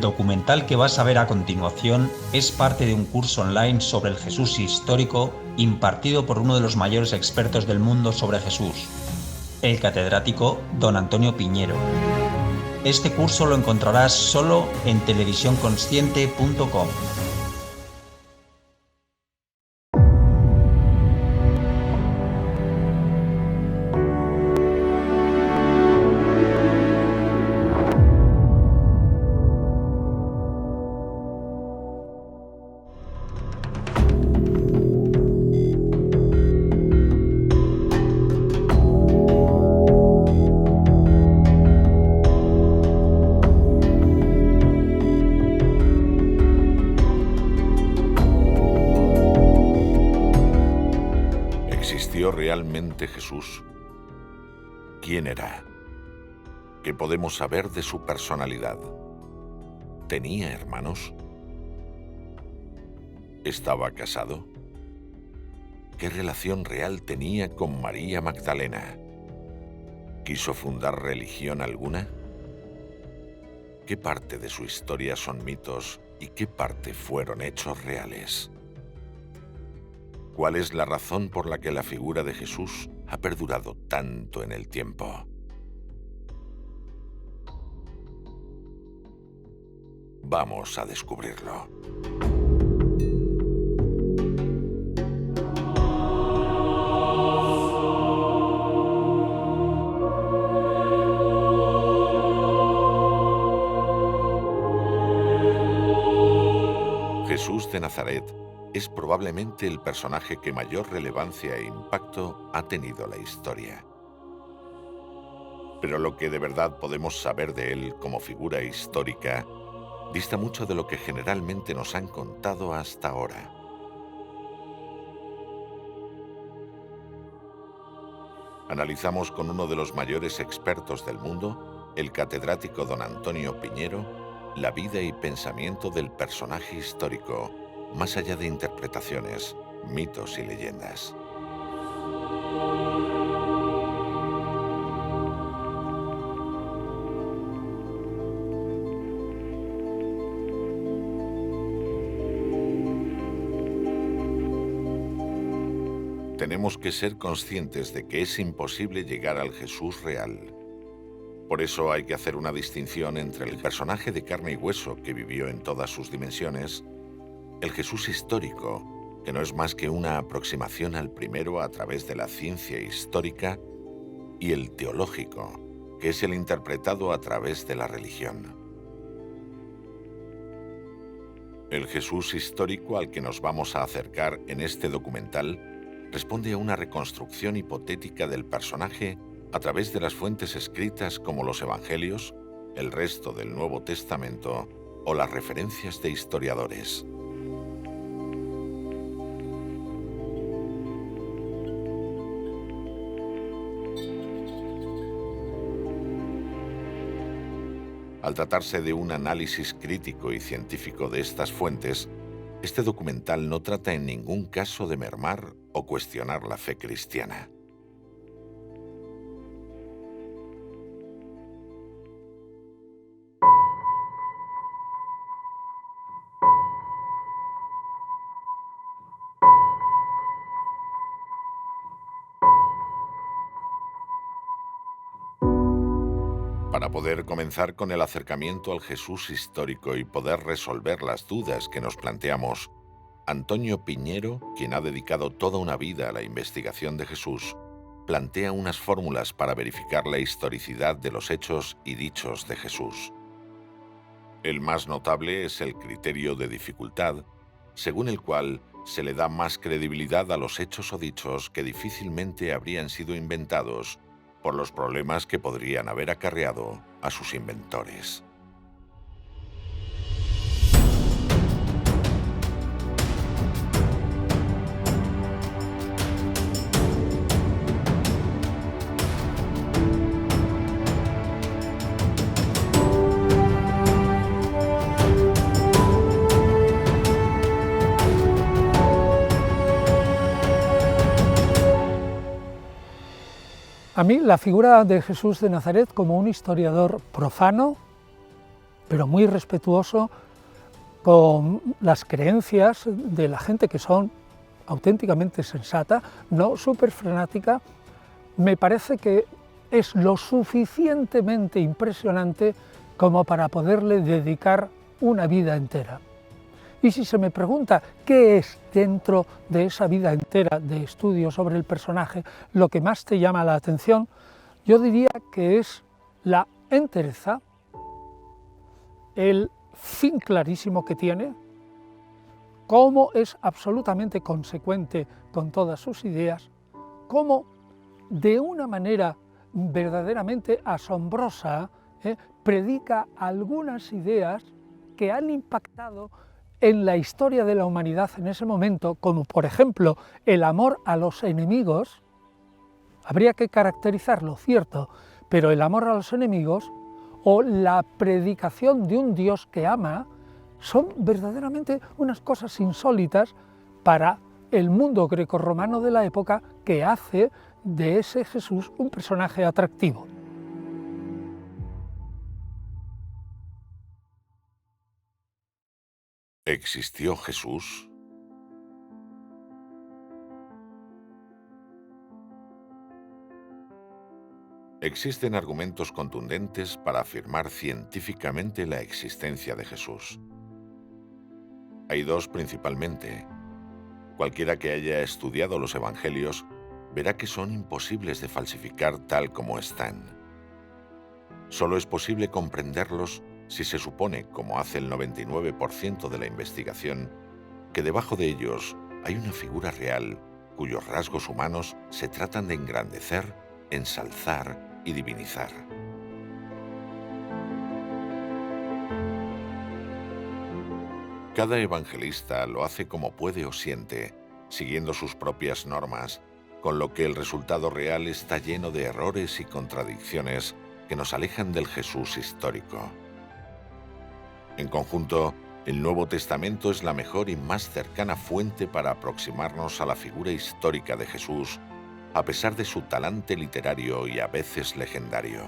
documental que vas a ver a continuación es parte de un curso online sobre el Jesús histórico impartido por uno de los mayores expertos del mundo sobre Jesús, el catedrático don Antonio Piñero. Este curso lo encontrarás solo en televisiónconsciente.com. ¿Existió realmente Jesús? ¿Quién era? ¿Qué podemos saber de su personalidad? ¿Tenía hermanos? ¿Estaba casado? ¿Qué relación real tenía con María Magdalena? ¿Quiso fundar religión alguna? ¿Qué parte de su historia son mitos y qué parte fueron hechos reales? ¿Cuál es la razón por la que la figura de Jesús ha perdurado tanto en el tiempo? Vamos a descubrirlo. Jesús de Nazaret es probablemente el personaje que mayor relevancia e impacto ha tenido la historia. Pero lo que de verdad podemos saber de él como figura histórica dista mucho de lo que generalmente nos han contado hasta ahora. Analizamos con uno de los mayores expertos del mundo, el catedrático don Antonio Piñero, la vida y pensamiento del personaje histórico, más allá de interpretaciones, mitos y leyendas. Tenemos que ser conscientes de que es imposible llegar al Jesús real. Por eso hay que hacer una distinción entre el personaje de carne y hueso que vivió en todas sus dimensiones, el Jesús histórico, que no es más que una aproximación al primero a través de la ciencia histórica, y el teológico, que es el interpretado a través de la religión. El Jesús histórico al que nos vamos a acercar en este documental responde a una reconstrucción hipotética del personaje a través de las fuentes escritas como los Evangelios, el resto del Nuevo Testamento o las referencias de historiadores. Al tratarse de un análisis crítico y científico de estas fuentes, este documental no trata en ningún caso de mermar o cuestionar la fe cristiana. Para poder comenzar con el acercamiento al Jesús histórico y poder resolver las dudas que nos planteamos, Antonio Piñero, quien ha dedicado toda una vida a la investigación de Jesús, plantea unas fórmulas para verificar la historicidad de los hechos y dichos de Jesús. El más notable es el criterio de dificultad, según el cual se le da más credibilidad a los hechos o dichos que difícilmente habrían sido inventados por los problemas que podrían haber acarreado a sus inventores. A mí la figura de Jesús de Nazaret como un historiador profano pero muy respetuoso con las creencias de la gente que son auténticamente sensata, no súper frenética. Me parece que es lo suficientemente impresionante como para poderle dedicar una vida entera. Y si se me pregunta qué es dentro de esa vida entera de estudio sobre el personaje lo que más te llama la atención, yo diría que es la entereza, el fin clarísimo que tiene, cómo es absolutamente consecuente con todas sus ideas, cómo de una manera verdaderamente asombrosa predica algunas ideas que han impactado en la historia de la humanidad en ese momento, como por ejemplo el amor a los enemigos. Habría que caracterizarlo, cierto, pero el amor a los enemigos o la predicación de un Dios que ama son verdaderamente unas cosas insólitas para el mundo grecorromano de la época, que hace de ese Jesús un personaje atractivo. ¿Existió Jesús? Existen argumentos contundentes para afirmar científicamente la existencia de Jesús. Hay dos principalmente. Cualquiera que haya estudiado los evangelios verá que son imposibles de falsificar tal como están. Solo es posible comprenderlos si se supone, como hace el 99% de la investigación, que debajo de ellos hay una figura real cuyos rasgos humanos se tratan de engrandecer, ensalzar y divinizar. Cada evangelista lo hace como puede o siente, siguiendo sus propias normas, con lo que el resultado real está lleno de errores y contradicciones que nos alejan del Jesús histórico. En conjunto, el Nuevo Testamento es la mejor y más cercana fuente para aproximarnos a la figura histórica de Jesús, a pesar de su talante literario y a veces legendario.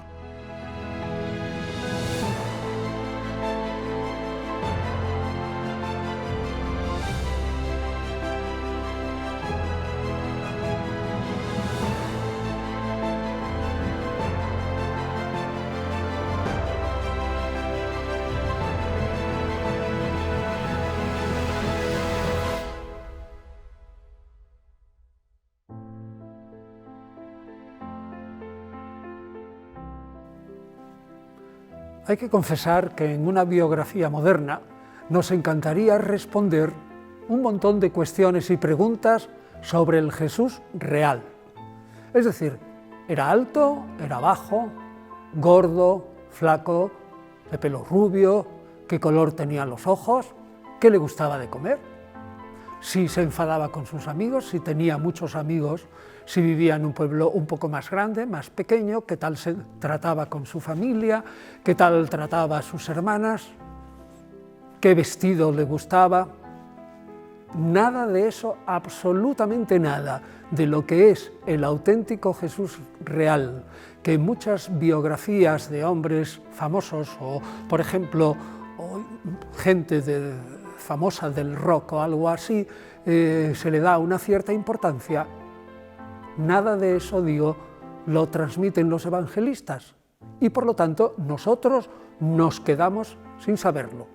Hay que confesar que en una biografía moderna nos encantaría responder un montón de cuestiones y preguntas sobre el Jesús real. Es decir, ¿era alto, era bajo, gordo, flaco, de pelo rubio, qué color tenían los ojos, qué le gustaba de comer, si se enfadaba con sus amigos, si tenía muchos amigos, si vivía en un pueblo un poco más grande, más pequeño, qué tal se trataba con su familia, qué tal trataba a sus hermanas, qué vestido le gustaba. Nada de eso, absolutamente nada, de lo que es el auténtico Jesús real, que en muchas biografías de hombres famosos, o por ejemplo, gente famosa del rock o algo así, se le da una cierta importancia. Nada de eso, digo, lo transmiten los evangelistas, y por lo tanto nosotros nos quedamos sin saberlo.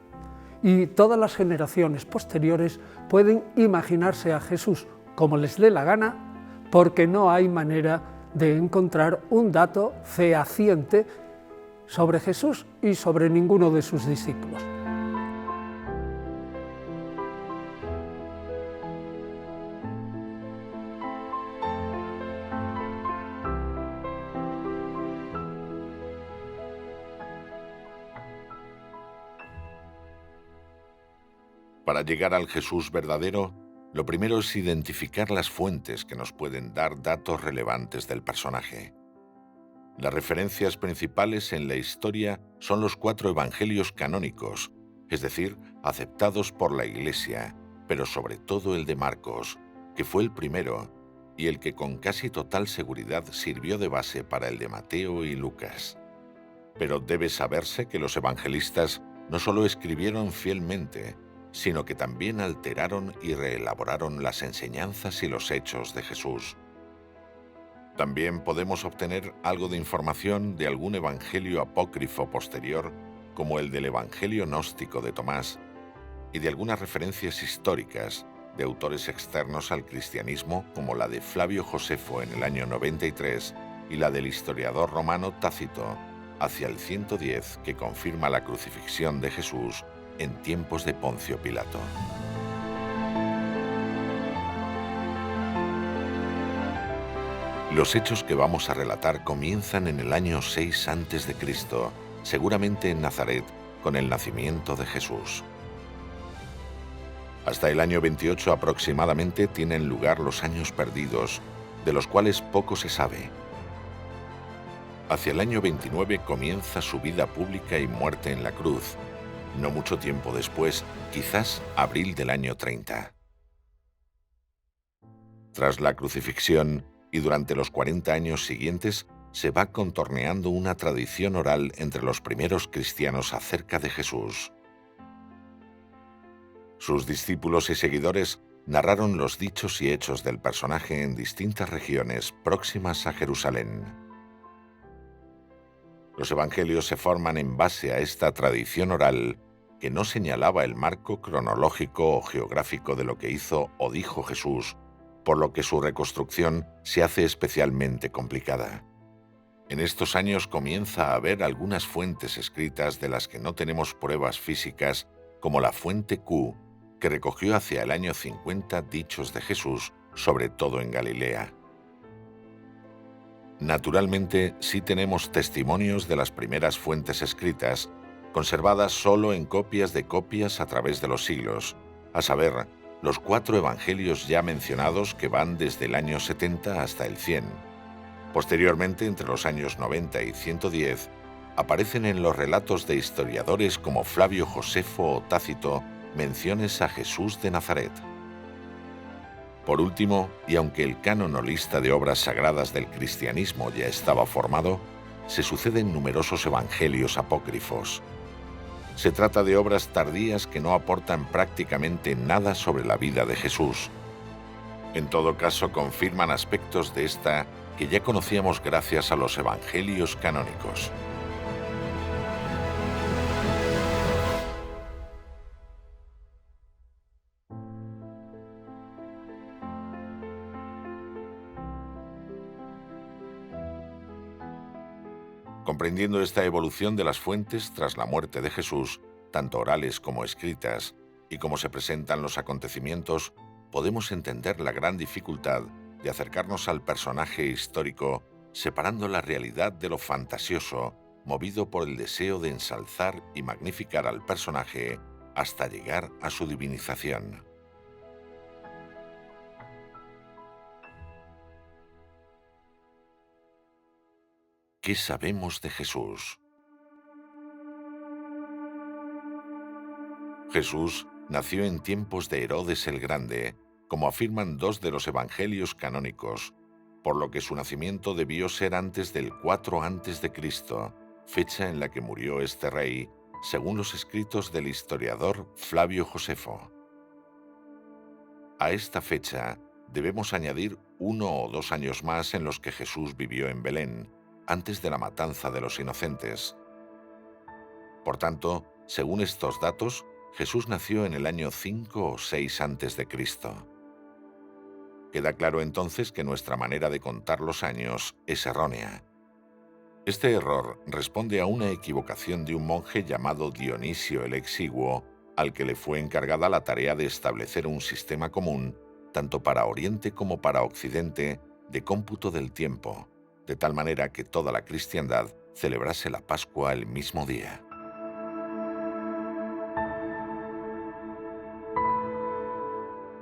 Y todas las generaciones posteriores pueden imaginarse a Jesús como les dé la gana, porque no hay manera de encontrar un dato fehaciente sobre Jesús y sobre ninguno de sus discípulos. Para llegar al Jesús verdadero, lo primero es identificar las fuentes que nos pueden dar datos relevantes del personaje. Las referencias principales en la historia son los 4 evangelios canónicos, es decir, aceptados por la Iglesia, pero sobre todo el de Marcos, que fue el primero y el que con casi total seguridad sirvió de base para el de Mateo y Lucas. Pero debe saberse que los evangelistas no solo escribieron fielmente, sino que también alteraron y reelaboraron las enseñanzas y los hechos de Jesús. También podemos obtener algo de información de algún evangelio apócrifo posterior, como el del Evangelio gnóstico de Tomás, y de algunas referencias históricas de autores externos al cristianismo, como la de Flavio Josefo en el año 93 y la del historiador romano Tácito, hacia el 110, que confirma la crucifixión de Jesús en tiempos de Poncio Pilato. Los hechos que vamos a relatar comienzan en el año 6 a.C., seguramente en Nazaret, con el nacimiento de Jesús. Hasta el año 28 aproximadamente tienen lugar los años perdidos, de los cuales poco se sabe. Hacia el año 29 comienza su vida pública y muerte en la cruz. No mucho tiempo después, quizás abril del año 30. Tras la crucifixión y durante los 40 años siguientes, se va contorneando una tradición oral entre los primeros cristianos acerca de Jesús. Sus discípulos y seguidores narraron los dichos y hechos del personaje en distintas regiones próximas a Jerusalén. Los evangelios se forman en base a esta tradición oral que no señalaba el marco cronológico o geográfico de lo que hizo o dijo Jesús, por lo que su reconstrucción se hace especialmente complicada. En estos años comienza a haber algunas fuentes escritas de las que no tenemos pruebas físicas, como la fuente Q, que recogió hacia el año 50 dichos de Jesús, sobre todo en Galilea. Naturalmente, sí tenemos testimonios de las primeras fuentes escritas, conservadas solo en copias de copias a través de los siglos, a saber, los 4 evangelios ya mencionados que van desde el año 70 hasta el 100. Posteriormente, entre los años 90 y 110, aparecen en los relatos de historiadores como Flavio Josefo o Tácito menciones a Jesús de Nazaret. Por último, y aunque el canon o lista de obras sagradas del cristianismo ya estaba formado, se suceden numerosos evangelios apócrifos. Se trata de obras tardías que no aportan prácticamente nada sobre la vida de Jesús. En todo caso, confirman aspectos de esta que ya conocíamos gracias a los evangelios canónicos. Comprendiendo esta evolución de las fuentes tras la muerte de Jesús, tanto orales como escritas, y cómo se presentan los acontecimientos, podemos entender la gran dificultad de acercarnos al personaje histórico, separando la realidad de lo fantasioso, movido por el deseo de ensalzar y magnificar al personaje hasta llegar a su divinización. ¿Qué sabemos de Jesús? Jesús nació en tiempos de Herodes el Grande, como afirman 2 de los evangelios canónicos, por lo que su nacimiento debió ser antes del 4 a.C., fecha en la que murió este rey, según los escritos del historiador Flavio Josefo. A esta fecha debemos añadir 1 o 2 años más en los que Jesús vivió en Belén, antes de la matanza de los inocentes. Por tanto, según estos datos, Jesús nació en el año 5 o 6 a.C. Queda claro entonces que nuestra manera de contar los años es errónea. Este error responde a una equivocación de un monje llamado Dionisio el Exiguo, al que le fue encargada la tarea de establecer un sistema común, tanto para Oriente como para Occidente, de cómputo del tiempo, de tal manera que toda la cristiandad celebrase la Pascua el mismo día.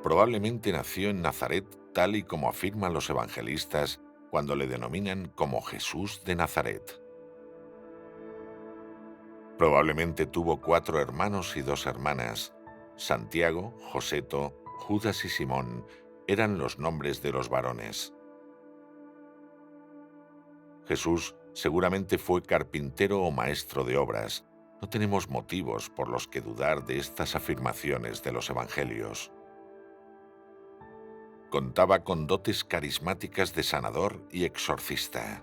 Probablemente nació en Nazaret tal y como afirman los evangelistas cuando le denominan como Jesús de Nazaret. Probablemente tuvo 4 hermanos y 2 hermanas. Santiago, Joseto, Judas y Simón eran los nombres de los varones. Jesús seguramente fue carpintero o maestro de obras, No tenemos motivos por los que dudar de estas afirmaciones de los evangelios. Contaba con dotes carismáticas de sanador y exorcista.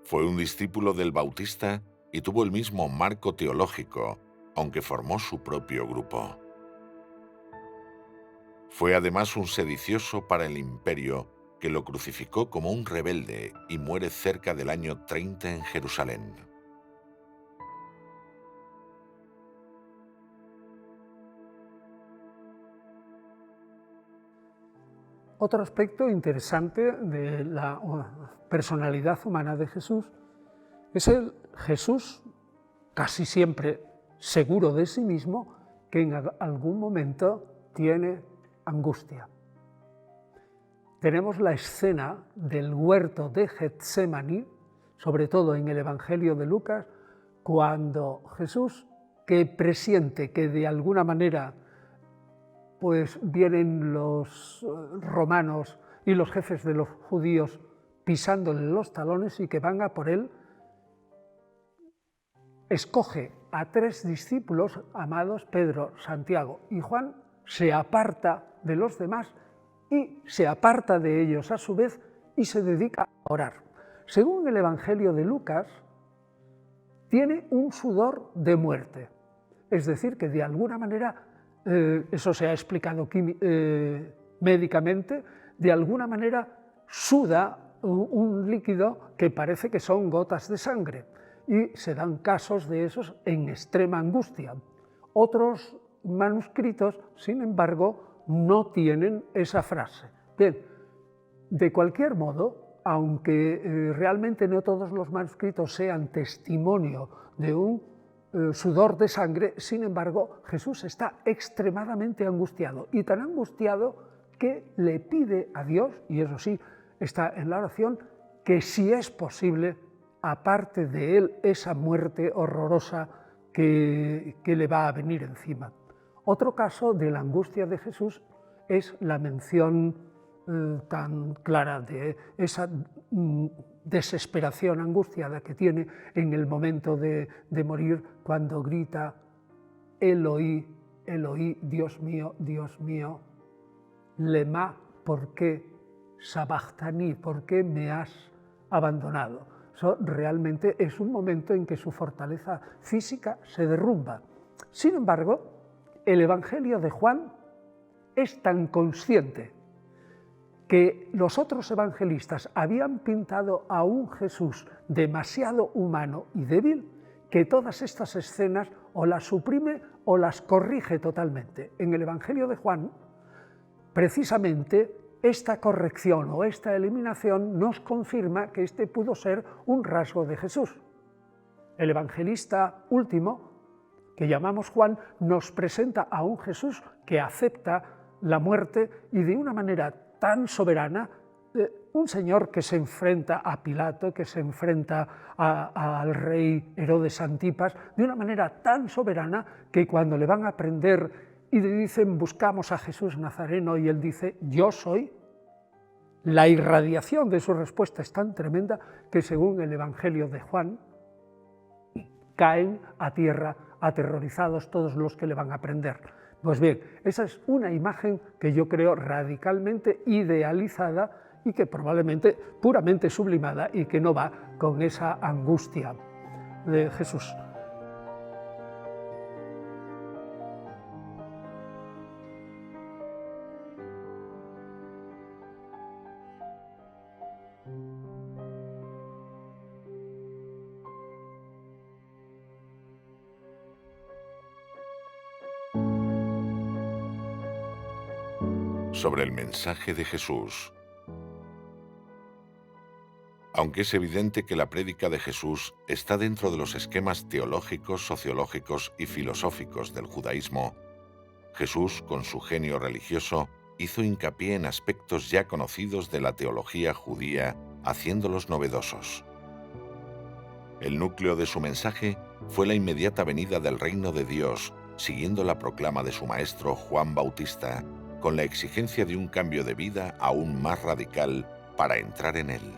Fue un discípulo del Bautista y tuvo el mismo marco teológico, aunque formó su propio grupo. Fue además un sedicioso para el imperio que lo crucificó como un rebelde y muere cerca del año 30 en Jerusalén. Otro aspecto interesante de la personalidad humana de Jesús es el Jesús casi siempre seguro de sí mismo que en algún momento tiene angustia. Tenemos la escena del huerto de Getsemaní, sobre todo en el Evangelio de Lucas, cuando Jesús, que presiente que de alguna manera pues vienen los romanos y los jefes de los judíos pisándole los talones y que van a por él, escoge a 3 discípulos amados, Pedro, Santiago y Juan, se aparta de los demás y se aparta de ellos a su vez y se dedica a orar. Según el Evangelio de Lucas, tiene un sudor de muerte, es decir, que de alguna manera, eso se ha explicado médicamente, de alguna manera suda un líquido que parece que son gotas de sangre y se dan casos de esos en extrema angustia. Otros manuscritos, sin embargo, no tienen esa frase. Bien, de cualquier modo, aunque realmente no todos los manuscritos sean testimonio de un sudor de sangre, sin embargo, Jesús está extremadamente angustiado, y tan angustiado que le pide a Dios, y eso sí, está en la oración, que si es posible, aparte de él esa muerte horrorosa que le va a venir encima. Otro caso de la angustia de Jesús es la mención tan clara de esa desesperación angustiada que tiene en el momento de morir, cuando grita: Eloí, Eloí, Dios mío, lema, ¿por qué sabachthani? ¿Por qué me has abandonado? Eso realmente es un momento en que su fortaleza física se derrumba. Sin embargo, el Evangelio de Juan es tan consciente que los otros evangelistas habían pintado a un Jesús demasiado humano y débil, que todas estas escenas o las suprime o las corrige totalmente. En el Evangelio de Juan, precisamente, esta corrección o esta eliminación nos confirma que este pudo ser un rasgo de Jesús. El evangelista último, que llamamos Juan, nos presenta a un Jesús que acepta la muerte y de una manera tan soberana, un señor que se enfrenta a Pilato, que se enfrenta al rey Herodes Antipas, de una manera tan soberana que cuando le van a prender y le dicen: buscamos a Jesús Nazareno, y él dice: yo soy, la irradiación de su respuesta es tan tremenda que, según el Evangelio de Juan, caen a tierra aterrorizados todos los que le van a prender. Pues bien, esa es una imagen que yo creo radicalmente idealizada y que probablemente puramente sublimada y que no va con esa angustia de Jesús. Sobre el mensaje de Jesús. Aunque es evidente que la prédica de Jesús está dentro de los esquemas teológicos, sociológicos y filosóficos del judaísmo, Jesús, con su genio religioso, hizo hincapié en aspectos ya conocidos de la teología judía, haciéndolos novedosos. El núcleo de su mensaje fue la inmediata venida del reino de Dios, siguiendo la proclama de su maestro Juan Bautista, con la exigencia de un cambio de vida aún más radical para entrar en él.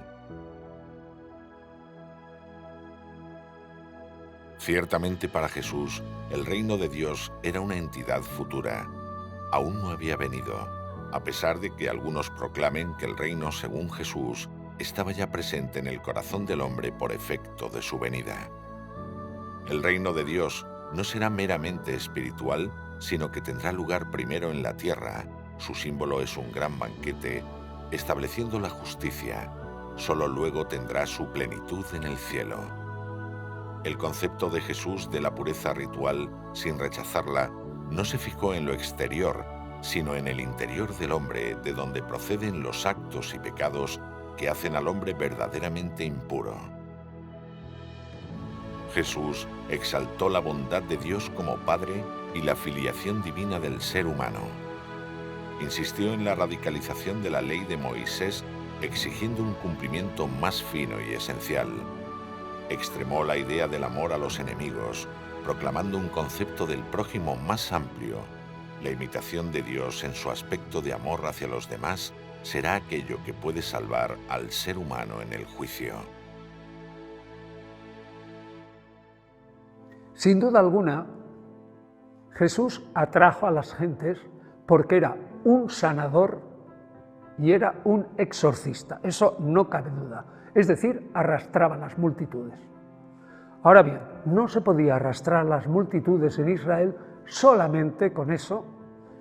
Ciertamente para Jesús, el reino de Dios era una entidad futura. Aún no había venido, a pesar de que algunos proclamen que el reino, según Jesús, estaba ya presente en el corazón del hombre por efecto de su venida. El reino de Dios no será meramente espiritual, sino que tendrá lugar primero en la tierra. Su símbolo es un gran banquete, estableciendo la justicia. Solo luego tendrá su plenitud en el cielo. El concepto de Jesús de la pureza ritual, sin rechazarla, no se fijó en lo exterior, sino en el interior del hombre, de donde proceden los actos y pecados que hacen al hombre verdaderamente impuro. Jesús exaltó la bondad de Dios como Padre y la filiación divina del ser humano. Insistió en la radicalización de la ley de Moisés, exigiendo un cumplimiento más fino y esencial. Extremó la idea del amor a los enemigos, proclamando un concepto del prójimo más amplio. La imitación de Dios en su aspecto de amor hacia los demás será aquello que puede salvar al ser humano en el juicio. Sin duda alguna, Jesús atrajo a las gentes porque era un sanador y era un exorcista. Eso no cabe duda. Es decir, arrastraba a las multitudes. Ahora bien, no se podía arrastrar a las multitudes en Israel solamente con eso,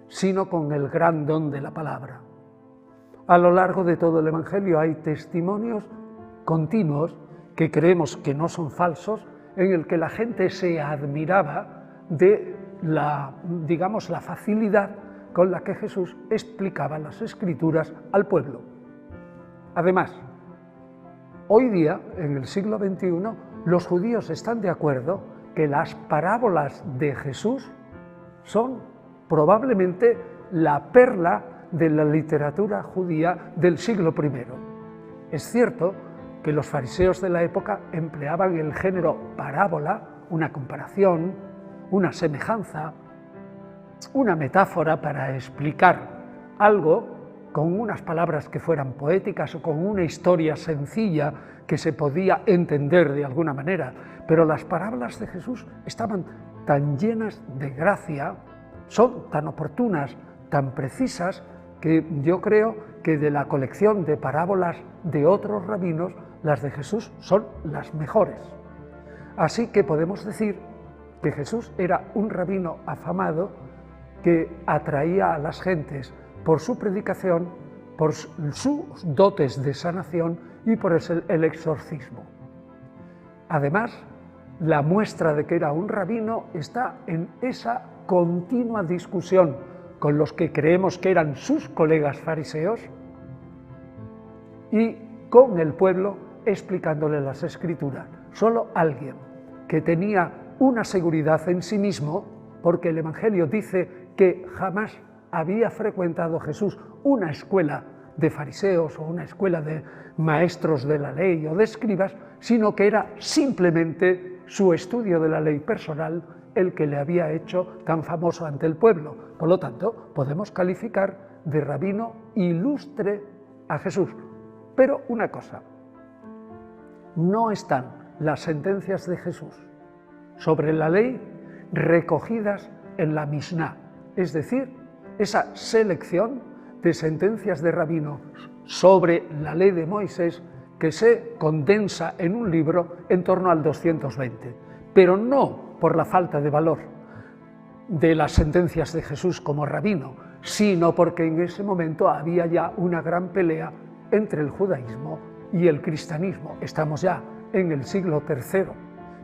sino con el gran don de la palabra. A lo largo de todo el Evangelio hay testimonios continuos que creemos que no son falsos, en el que la gente se admiraba de la facilidad con la que Jesús explicaba las Escrituras al pueblo. Además, hoy día, en el siglo XXI, los judíos están de acuerdo que las parábolas de Jesús son probablemente la perla de la literatura judía del siglo I. Es cierto que los fariseos de la época empleaban el género parábola, una comparación, una semejanza, una metáfora para explicar algo con unas palabras que fueran poéticas o con una historia sencilla que se podía entender de alguna manera. Pero las parábolas de Jesús estaban tan llenas de gracia, son tan oportunas, tan precisas, que yo creo que de la colección de parábolas de otros rabinos, las de Jesús son las mejores. Así que podemos decir que Jesús era un rabino afamado que atraía a las gentes por su predicación, por sus dotes de sanación y por el exorcismo. Además, la muestra de que era un rabino está en esa continua discusión con los que creemos que eran sus colegas fariseos y con el pueblo explicándole las Escrituras. Solo alguien que tenía una seguridad en sí mismo, porque el Evangelio dice que jamás había frecuentado Jesús una escuela de fariseos o una escuela de maestros de la ley o de escribas, sino que era simplemente su estudio de la ley personal el que le había hecho tan famoso ante el pueblo. Por lo tanto, podemos calificar de rabino ilustre a Jesús. Pero una cosa, no están las sentencias de Jesús sobre la ley recogidas en la Misná, es decir, esa selección de sentencias de rabinos sobre la ley de Moisés que se condensa en un libro en torno al 220, pero no por la falta de valor de las sentencias de Jesús como rabino, sino porque en ese momento había ya una gran pelea entre el judaísmo y el cristianismo. Estamos ya en el siglo III,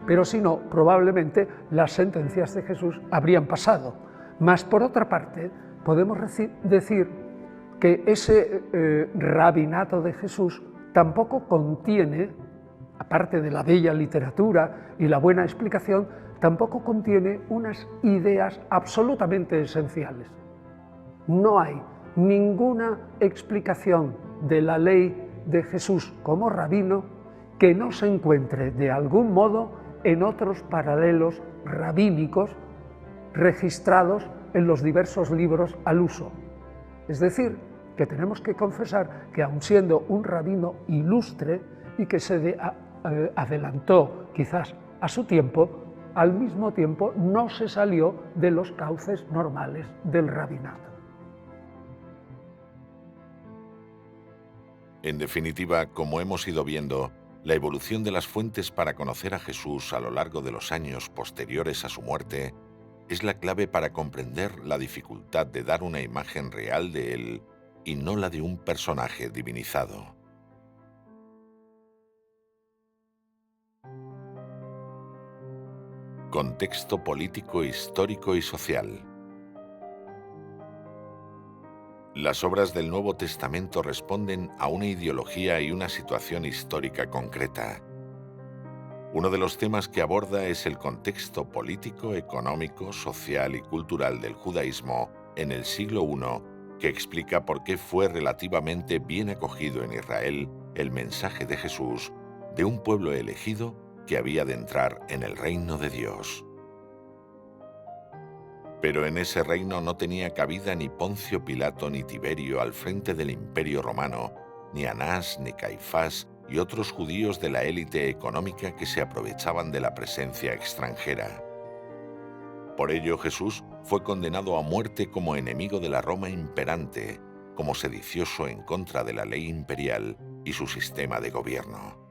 pero si no, probablemente las sentencias de Jesús habrían pasado. Mas por otra parte, podemos decir que ese rabinato de Jesús tampoco contiene, aparte de la bella literatura y la buena explicación, tampoco contiene unas ideas absolutamente esenciales. No hay ninguna explicación de la ley de Jesús como rabino que no se encuentre de algún modo en otros paralelos rabínicos registrados en los diversos libros al uso. Es decir, que tenemos que confesar que aun siendo un rabino ilustre y que se adelantó quizás a su tiempo, al mismo tiempo no se salió de los cauces normales del rabinato. En definitiva, como hemos ido viendo, la evolución de las fuentes para conocer a Jesús a lo largo de los años posteriores a su muerte es la clave para comprender la dificultad de dar una imagen real de él y no la de un personaje divinizado. Contexto político, histórico y social. Las obras del Nuevo Testamento responden a una ideología y una situación histórica concreta. Uno de los temas que aborda es el contexto político, económico, social y cultural del judaísmo en el siglo I, que explica por qué fue relativamente bien acogido en Israel el mensaje de Jesús, de un pueblo elegido que había de entrar en el reino de Dios. Pero en ese reino no tenía cabida ni Poncio Pilato ni Tiberio al frente del Imperio Romano, ni Anás ni Caifás y otros judíos de la élite económica que se aprovechaban de la presencia extranjera. Por ello Jesús fue condenado a muerte como enemigo de la Roma imperante, como sedicioso en contra de la ley imperial y su sistema de gobierno.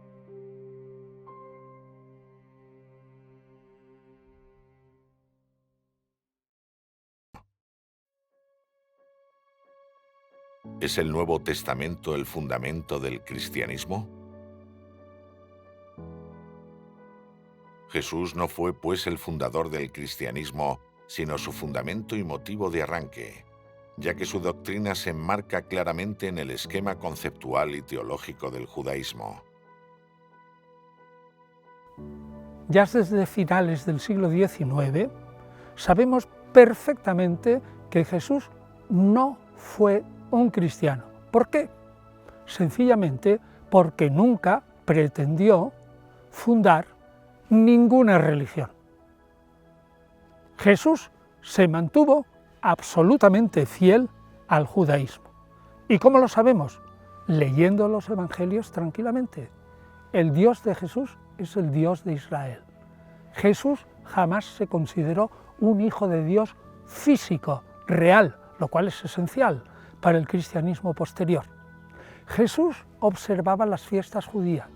¿Es el Nuevo Testamento el fundamento del cristianismo? Jesús no fue, pues, el fundador del cristianismo, sino su fundamento y motivo de arranque, ya que su doctrina se enmarca claramente en el esquema conceptual y teológico del judaísmo. Ya desde finales del siglo XIX sabemos perfectamente que Jesús no fue un cristiano. ¿Por qué? Sencillamente porque nunca pretendió fundar ninguna religión. Jesús se mantuvo absolutamente fiel al judaísmo. ¿Y cómo lo sabemos? Leyendo los evangelios tranquilamente. El Dios de Jesús es el Dios de Israel. Jesús jamás se consideró un hijo de Dios físico, real, lo cual es esencial para el cristianismo posterior. Jesús observaba las fiestas judías.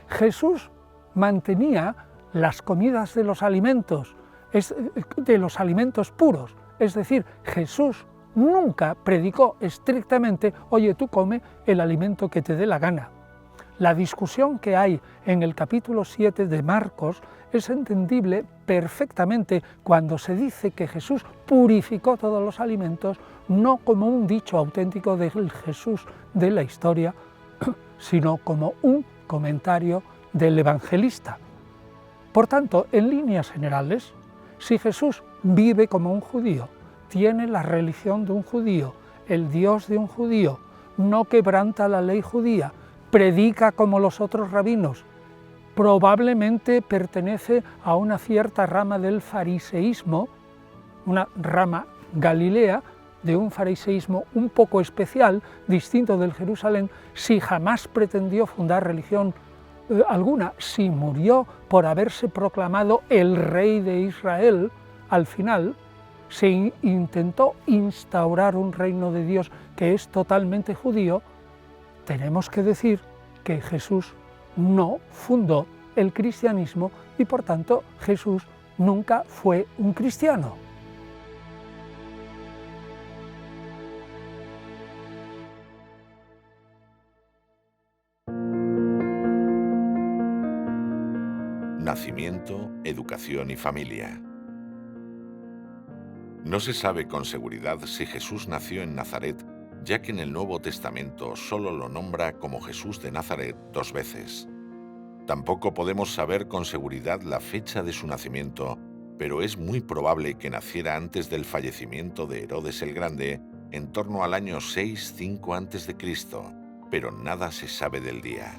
Jesús mantenía las comidas de los alimentos puros. Es decir, Jesús nunca predicó estrictamente, oye, tú come el alimento que te dé la gana. La discusión que hay en el capítulo 7 de Marcos es entendible perfectamente cuando se dice que Jesús purificó todos los alimentos, no como un dicho auténtico del Jesús de la historia, sino como un comentario del evangelista. Por tanto, en líneas generales, si Jesús vive como un judío, tiene la religión de un judío, el Dios de un judío, no quebranta la ley judía, predica como los otros rabinos, probablemente pertenece a una cierta rama del fariseísmo, una rama galilea, de un fariseísmo un poco especial, distinto del Jerusalén, si jamás pretendió fundar religión alguna, si murió por haberse proclamado el rey de Israel, al final se intentó instaurar un reino de Dios que es totalmente judío, tenemos que decir que Jesús no fundó el cristianismo y por tanto Jesús nunca fue un cristiano. Nacimiento, educación y familia. No se sabe con seguridad si Jesús nació en Nazaret, ya que en el Nuevo Testamento solo lo nombra como Jesús de Nazaret 2 veces. Tampoco podemos saber con seguridad la fecha de su nacimiento, pero es muy probable que naciera antes del fallecimiento de Herodes el Grande, en torno al año 6-5 a.C., pero nada se sabe del día.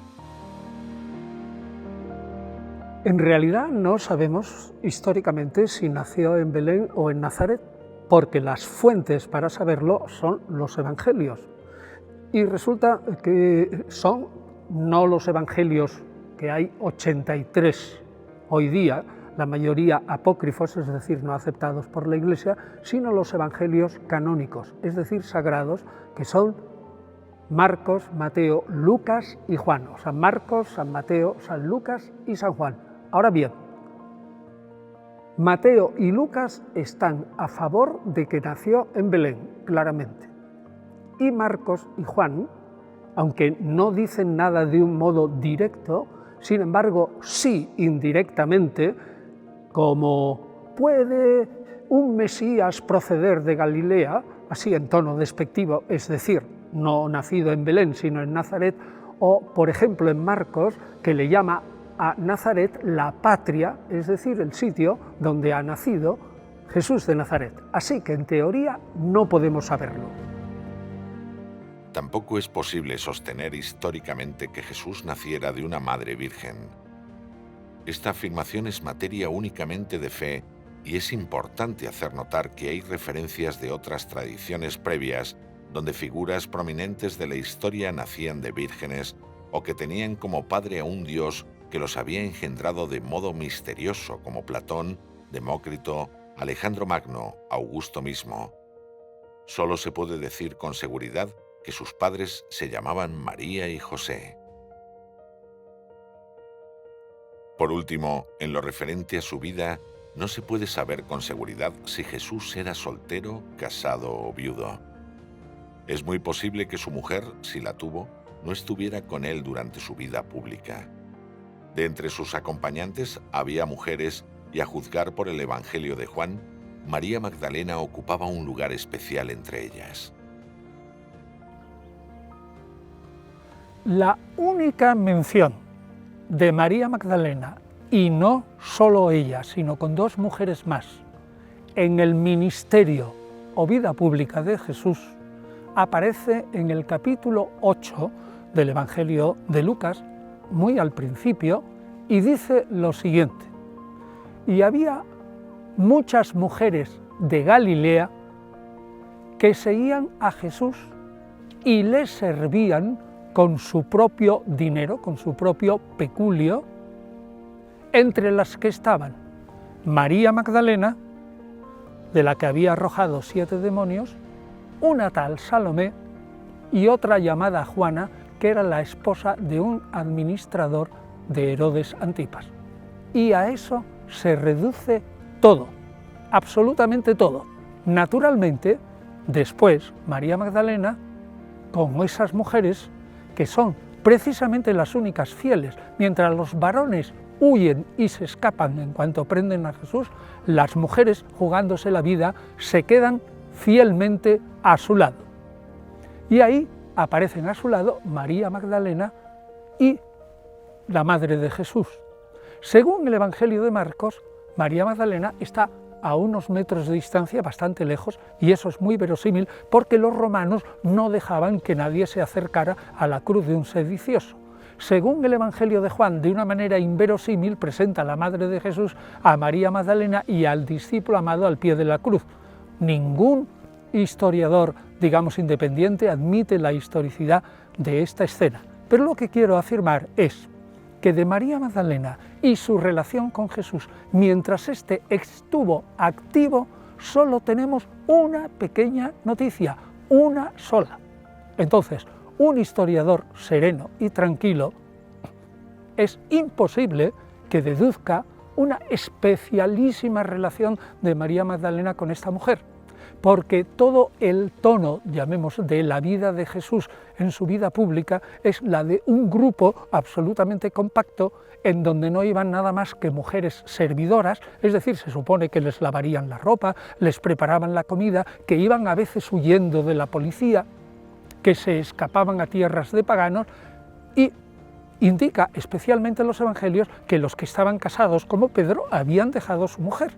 En realidad no sabemos históricamente si nació en Belén o en Nazaret, porque las fuentes para saberlo son los evangelios. Y resulta que son no los evangelios, que hay 83 hoy día, la mayoría apócrifos, es decir, no aceptados por la Iglesia, sino los evangelios canónicos, es decir, sagrados, que son Marcos, Mateo, Lucas y Juan, o San Marcos, San Mateo, San Lucas y San Juan. Ahora bien, Mateo y Lucas están a favor de que nació en Belén, claramente. Y Marcos y Juan, aunque no dicen nada de un modo directo, sin embargo, sí indirectamente, como puede un Mesías proceder de Galilea, así en tono despectivo, es decir, no nacido en Belén, sino en Nazaret, o, por ejemplo, en Marcos, que le llama a Nazaret la patria, es decir, el sitio donde ha nacido Jesús de Nazaret. Así que, en teoría, no podemos saberlo. Tampoco es posible sostener históricamente que Jesús naciera de una madre virgen. Esta afirmación es materia únicamente de fe y es importante hacer notar que hay referencias de otras tradiciones previas donde figuras prominentes de la historia nacían de vírgenes o que tenían como padre a un dios que los había engendrado de modo misterioso, como Platón, Demócrito, Alejandro Magno, Augusto mismo. Solo se puede decir con seguridad que sus padres se llamaban María y José. Por último, en lo referente a su vida, no se puede saber con seguridad si Jesús era soltero, casado o viudo. Es muy posible que su mujer, si la tuvo, no estuviera con él durante su vida pública. De entre sus acompañantes había mujeres y, a juzgar por el Evangelio de Juan, María Magdalena ocupaba un lugar especial entre ellas. La única mención de María Magdalena, y no solo ella, sino con dos mujeres más, en el ministerio o vida pública de Jesús, aparece en el capítulo 8 del Evangelio de Lucas, muy al principio, y dice lo siguiente: y había muchas mujeres de Galilea que seguían a Jesús y le servían con su propio dinero, con su propio peculio, entre las que estaban María Magdalena, de la que había arrojado 7 demonios, una tal Salomé y otra llamada Juana, que era la esposa de un administrador de Herodes Antipas. Y a eso se reduce todo, absolutamente todo. Naturalmente, después María Magdalena, con esas mujeres, que son precisamente las únicas fieles, mientras los varones huyen y se escapan en cuanto prenden a Jesús, las mujeres, jugándose la vida, se quedan fielmente a su lado. Y ahí aparecen a su lado María Magdalena y la madre de Jesús. Según el Evangelio de Marcos, María Magdalena está a unos metros de distancia, bastante lejos, y eso es muy verosímil porque los romanos no dejaban que nadie se acercara a la cruz de un sedicioso. Según el Evangelio de Juan, de una manera inverosímil, presenta a la madre de Jesús, a María Magdalena y al discípulo amado al pie de la cruz. Ningún historiador, digamos, independiente admite la historicidad de esta escena. Pero lo que quiero afirmar es que de María Magdalena y su relación con Jesús, mientras éste estuvo activo, solo tenemos una pequeña noticia, una sola. Entonces, un historiador sereno y tranquilo es imposible que deduzca una especialísima relación de María Magdalena con esta mujer, porque todo el tono, llamemos, de la vida de Jesús en su vida pública es la de un grupo absolutamente compacto en donde no iban nada más que mujeres servidoras, es decir, se supone que les lavarían la ropa, les preparaban la comida, que iban a veces huyendo de la policía, que se escapaban a tierras de paganos, y indica especialmente en los evangelios que los que estaban casados, como Pedro, habían dejado a su mujer.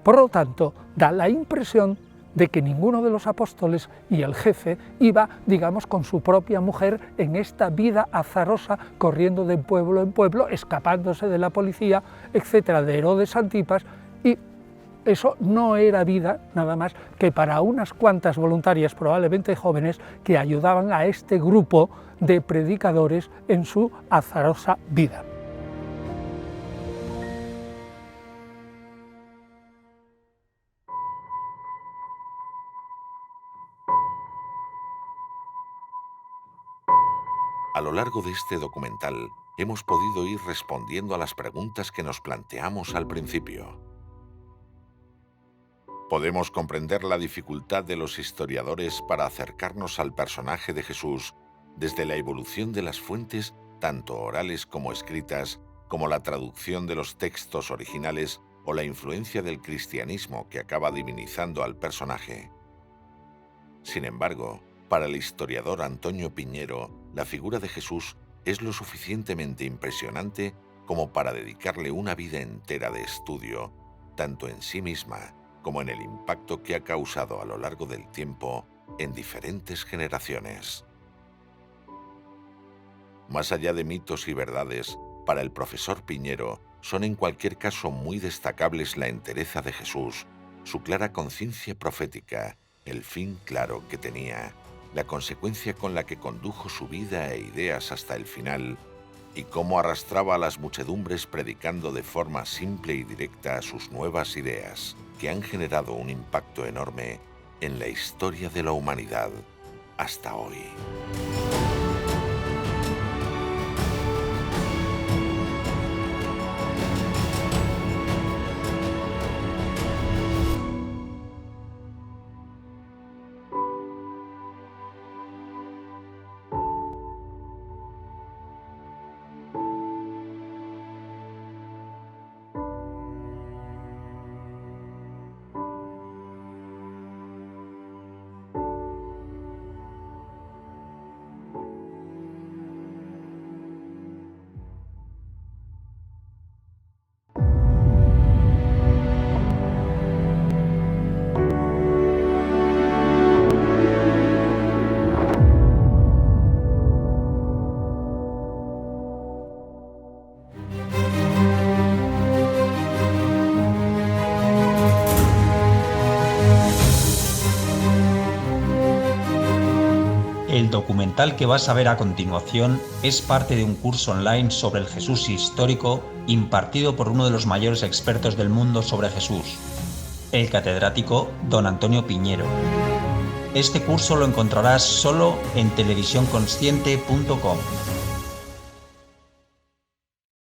Por lo tanto, da la impresión de que ninguno de los apóstoles y el jefe iba, digamos, con su propia mujer en esta vida azarosa, corriendo de pueblo en pueblo, escapándose de la policía, etcétera, de Herodes Antipas, y eso no era vida nada más que para unas cuantas voluntarias, probablemente jóvenes, que ayudaban a este grupo de predicadores en su azarosa vida. A lo largo de este documental hemos podido ir respondiendo a las preguntas que nos planteamos al principio. Podemos comprender la dificultad de los historiadores para acercarnos al personaje de Jesús desde la evolución de las fuentes, tanto orales como escritas, como la traducción de los textos originales o la influencia del cristianismo que acaba divinizando al personaje. Sin embargo, para el historiador Antonio Piñero, la figura de Jesús es lo suficientemente impresionante como para dedicarle una vida entera de estudio, tanto en sí misma como en el impacto que ha causado a lo largo del tiempo en diferentes generaciones. Más allá de mitos y verdades, para el profesor Piñero son en cualquier caso muy destacables la entereza de Jesús, su clara conciencia profética, el fin claro que tenía, la consecuencia con la que condujo su vida e ideas hasta el final, y cómo arrastraba a las muchedumbres predicando de forma simple y directa sus nuevas ideas, que han generado un impacto enorme en la historia de la humanidad hasta hoy. El documental que vas a ver a continuación es parte de un curso online sobre el Jesús histórico impartido por uno de los mayores expertos del mundo sobre Jesús, el catedrático don Antonio Piñero. Este curso lo encontrarás solo en televisiónconsciente.com.